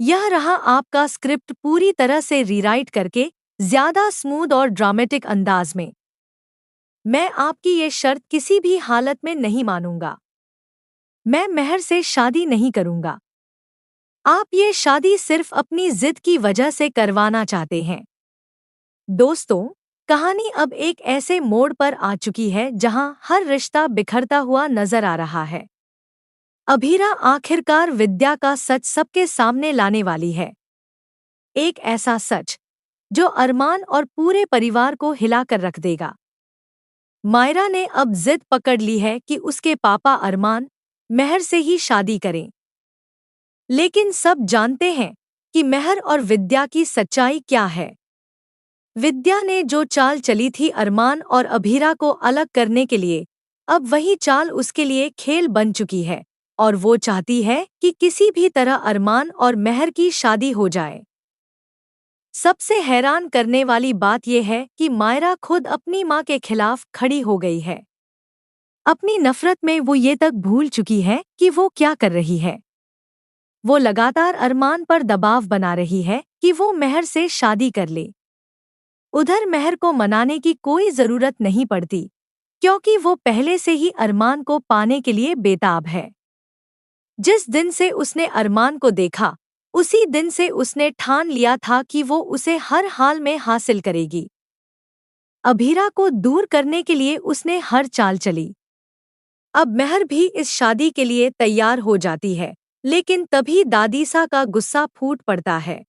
यह रहा आपका स्क्रिप्ट पूरी तरह से रीराइट करके ज्यादा स्मूथ और ड्रामेटिक अंदाज में। मैं आपकी ये शर्त किसी भी हालत में नहीं मानूंगा। मैं मेहर से शादी नहीं करूंगा। आप ये शादी सिर्फ अपनी जिद की वजह से करवाना चाहते हैं। दोस्तों, कहानी अब एक ऐसे मोड़ पर आ चुकी है जहां हर रिश्ता बिखरता हुआ नजर आ रहा है। अभीरा आखिरकार विद्या का सच सबके सामने लाने वाली है। एक ऐसा सच जो अरमान और पूरे परिवार को हिलाकर रख देगा। मायरा ने अब जिद पकड़ ली है कि उसके पापा अरमान मेहर से ही शादी करें। लेकिन सब जानते हैं कि मेहर और विद्या की सच्चाई क्या है। विद्या ने जो चाल चली थी अरमान और अभीरा को अलग करने के लिए, अब वही चाल उसके लिए खेल बन चुकी है और वो चाहती है कि किसी भी तरह अरमान और मेहर की शादी हो जाए। सबसे हैरान करने वाली बात यह है कि मायरा खुद अपनी मां के खिलाफ खड़ी हो गई है। अपनी नफरत में वो ये तक भूल चुकी है कि वो क्या कर रही है। वो लगातार अरमान पर दबाव बना रही है कि वो मेहर से शादी कर ले। उधर मेहर को मनाने की कोई जरूरत नहीं पड़ती, क्योंकि वो पहले से ही अरमान को पाने के लिए बेताब है। जिस दिन से उसने अरमान को देखा, उसी दिन से उसने ठान लिया था कि वो उसे हर हाल में हासिल करेगी। अभीरा को दूर करने के लिए उसने हर चाल चली। अब मेहर भी इस शादी के लिए तैयार हो जाती है, लेकिन तभी दादीसा का गुस्सा फूट पड़ता है।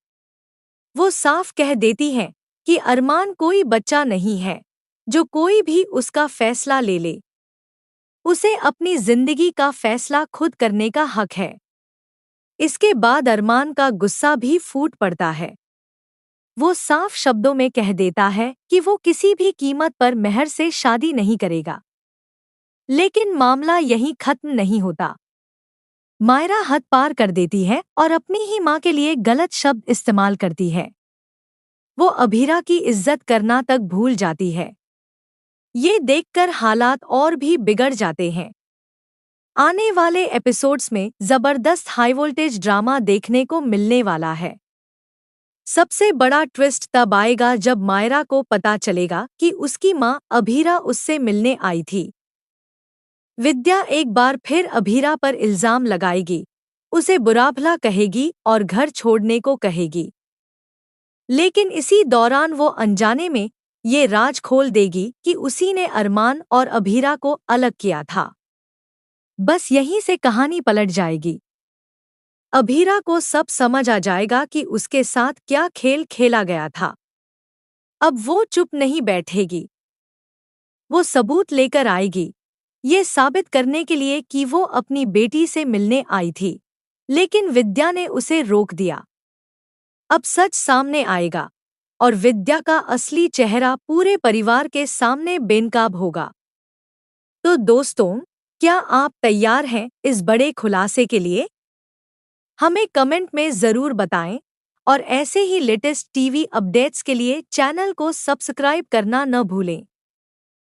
वो साफ कह देती है कि अरमान कोई बच्चा नहीं है जो कोई भी उसका फैसला ले ले। उसे अपनी जिंदगी का फैसला खुद करने का हक है। इसके बाद अरमान का गुस्सा भी फूट पड़ता है। वो साफ शब्दों में कह देता है कि वो किसी भी कीमत पर मेहर से शादी नहीं करेगा। लेकिन मामला यहीं खत्म नहीं होता। मायरा हद पार कर देती है और अपनी ही मां के लिए गलत शब्द इस्तेमाल करती है। वो अभीरा की इज्जत करना तक भूल जाती है। ये देखकर हालात और भी बिगड़ जाते हैं। आने वाले एपिसोड्स में जबरदस्त हाई वोल्टेज ड्रामा देखने को मिलने वाला है। सबसे बड़ा ट्विस्ट तब आएगा जब मायरा को पता चलेगा कि उसकी मां अभीरा उससे मिलने आई थी। विद्या एक बार फिर अभीरा पर इल्जाम लगाएगी, उसे बुरा-भला कहेगी और घर छोड़ने को कहेगी। लेकिन इसी दौरान वो अनजाने में ये राज खोल देगी कि उसी ने अरमान और अभीरा को अलग किया था। बस यहीं से कहानी पलट जाएगी। अभीरा को सब समझ आ जाएगा कि उसके साथ क्या खेल खेला गया था। अब वो चुप नहीं बैठेगी। वो सबूत लेकर आएगी, ये साबित करने के लिए कि वो अपनी बेटी से मिलने आई थी। लेकिन विद्या ने उसे रोक दिया। अब सच सामने आएगा और विद्या का असली चेहरा पूरे परिवार के सामने बेनकाब होगा। तो दोस्तों, क्या आप तैयार हैं इस बड़े खुलासे के लिए? हमें कमेंट में ज़रूर बताएं और ऐसे ही लेटेस्ट टीवी अपडेट्स के लिए चैनल को सब्सक्राइब करना न भूलें।